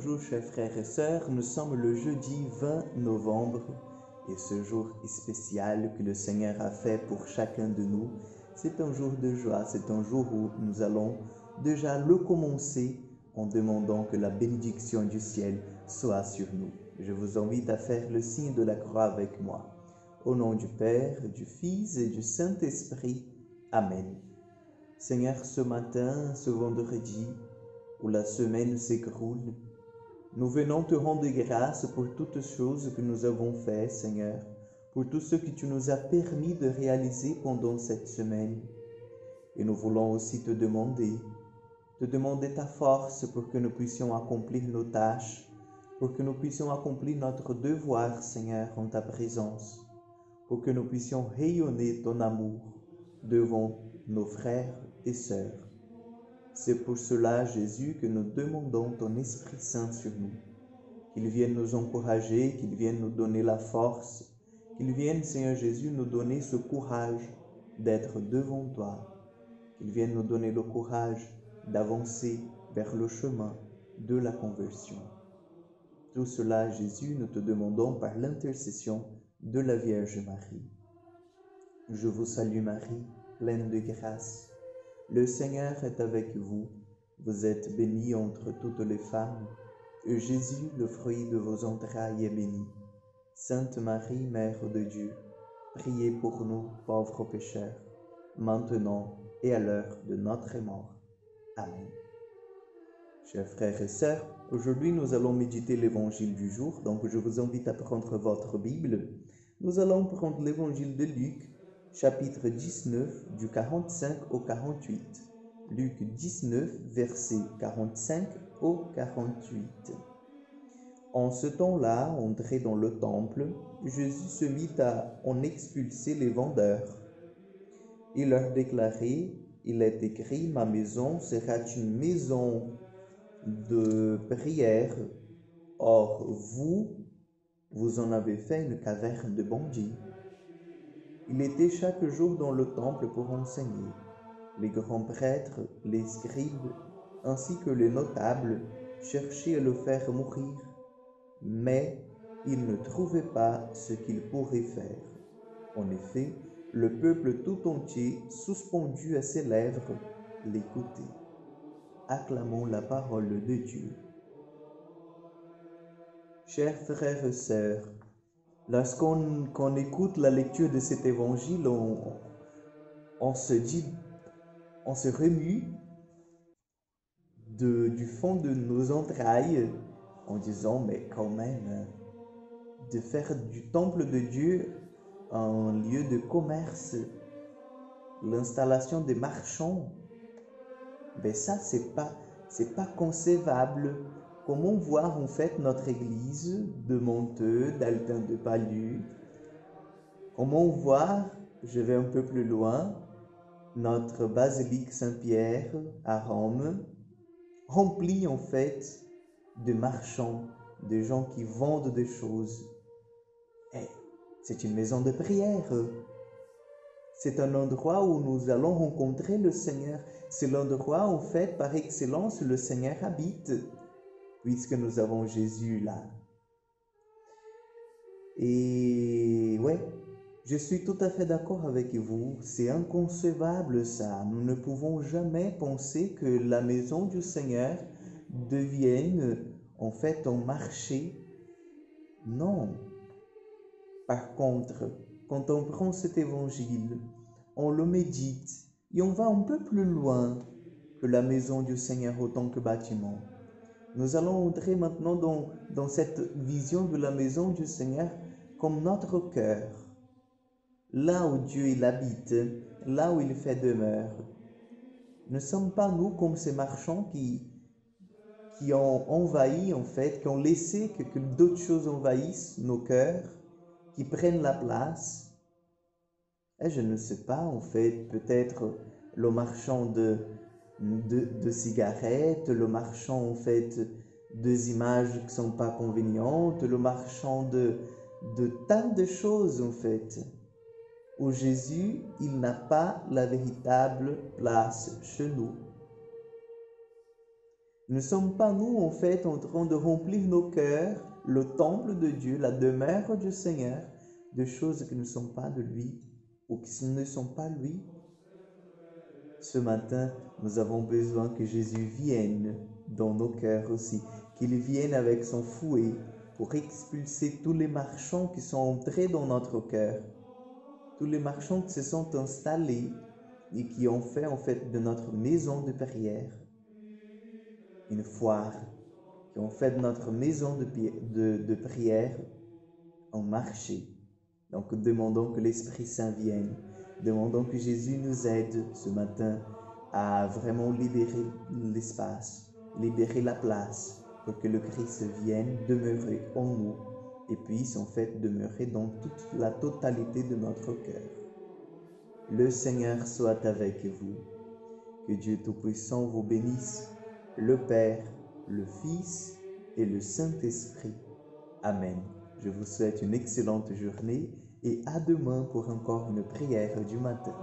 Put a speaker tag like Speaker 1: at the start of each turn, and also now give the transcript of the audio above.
Speaker 1: Bonjour chers frères et sœurs, nous sommes le jeudi 20 novembre et ce jour spécial que le Seigneur a fait pour chacun de nous, c'est un jour de joie, c'est un jour où nous allons déjà le commencer en demandant que la bénédiction du ciel soit sur nous. Je vous invite à faire le signe de la croix avec moi. Au nom du Père, du Fils et du Saint-Esprit. Amen. Seigneur, ce matin, ce vendredi, où la semaine s'écroule, nous venons te rendre grâce pour toutes choses que nous avons faites, Seigneur, pour tout ce que tu nous as permis de réaliser pendant cette semaine. Et nous voulons aussi te demander ta force pour que nous puissions accomplir nos tâches, pour que nous puissions accomplir notre devoir, Seigneur, en ta présence, pour que nous puissions rayonner ton amour devant nos frères et sœurs. C'est pour cela, Jésus, que nous demandons ton Esprit Saint sur nous, qu'il vienne nous encourager, qu'il vienne nous donner la force, qu'il vienne, Seigneur Jésus, nous donner ce courage d'être devant toi, qu'il vienne nous donner le courage d'avancer vers le chemin de la conversion. Tout cela, Jésus, nous te demandons par l'intercession de la Vierge Marie. Je vous salue Marie, pleine de grâce. Le Seigneur est avec vous. Vous êtes bénie entre toutes les femmes, et Jésus, le fruit de vos entrailles, est béni. Sainte Marie, Mère de Dieu, priez pour nous, pauvres pécheurs, maintenant et à l'heure de notre mort. Amen. Chers frères et sœurs, aujourd'hui nous allons méditer l'évangile du jour, donc je vous invite à prendre votre Bible. Nous allons prendre l'évangile de Luc, chapitre 19, du 45 au 48. Luc 19, versets 45 au 48. En ce temps-là, entré dans le temple, Jésus se mit à en expulser les vendeurs. Il leur déclarait, il est écrit, ma maison sera une maison de prière. Or, vous en avez fait une caverne de bandits. Il était chaque jour dans le temple pour enseigner. Les grands prêtres, les scribes, ainsi que les notables, cherchaient à le faire mourir, mais ils ne trouvaient pas ce qu'ils pourraient faire. En effet, le peuple tout entier, suspendu à ses lèvres, l'écoutait. Acclamons la parole de Dieu. Chers frères et sœurs, lorsqu'on écoute la lecture de cet évangile, on se remue du fond de nos entrailles en disant, mais quand même, de faire du temple de Dieu un lieu de commerce, l'installation des marchands, ben ça, c'est pas concevable. Comment voir en fait notre église de Monteux, d'Altin de Palu? Comment voir, je vais un peu plus loin, notre basilique Saint-Pierre à Rome, remplie en fait de marchands, de gens qui vendent des choses. Et c'est une maison de prière. C'est un endroit où nous allons rencontrer le Seigneur. C'est l'endroit en fait par excellence où le Seigneur habite, puisque nous avons Jésus là. Et ouais, je suis tout à fait d'accord avec vous, c'est inconcevable ça. Nous ne pouvons jamais penser que la maison du Seigneur devienne en fait un marché. Non. Par contre, quand on prend cet évangile, on le médite et on va un peu plus loin que la maison du Seigneur autant que bâtiment. Nous allons entrer maintenant dans cette vision de la maison du Seigneur comme notre cœur, là où Dieu il habite, là où il fait demeure. Ne sommes pas nous comme ces marchands qui ont envahi en fait, qui ont laissé que d'autres choses envahissent nos cœurs, qui prennent la place. Et je ne sais pas, en fait, peut-être le marchand de cigarettes, le marchand, en fait, des images qui ne sont pas convenientes, le marchand de tant de choses, en fait, où Jésus, il n'a pas la véritable place chez nous. Ne sommes pas nous, en fait, en train de remplir nos cœurs, le temple de Dieu, la demeure du Seigneur, de choses qui ne sont pas de lui ou qui ne sont pas lui? Ce matin, nous avons besoin que Jésus vienne dans nos cœurs aussi, qu'il vienne avec son fouet pour expulser tous les marchands qui sont entrés dans notre cœur, tous les marchands qui se sont installés et qui ont fait en fait de notre maison de prière une foire, qui ont fait de notre maison de prière un marché. Donc demandons que l'Esprit Saint vienne, demandons que Jésus nous aide ce matin à vraiment libérer l'espace, libérer la place pour que le Christ vienne demeurer en nous et puisse en fait demeurer dans toute la totalité de notre cœur. Le Seigneur soit avec vous. Que Dieu Tout-Puissant vous bénisse, le Père, le Fils et le Saint-Esprit. Amen. Je vous souhaite une excellente journée et à demain pour encore une prière du matin.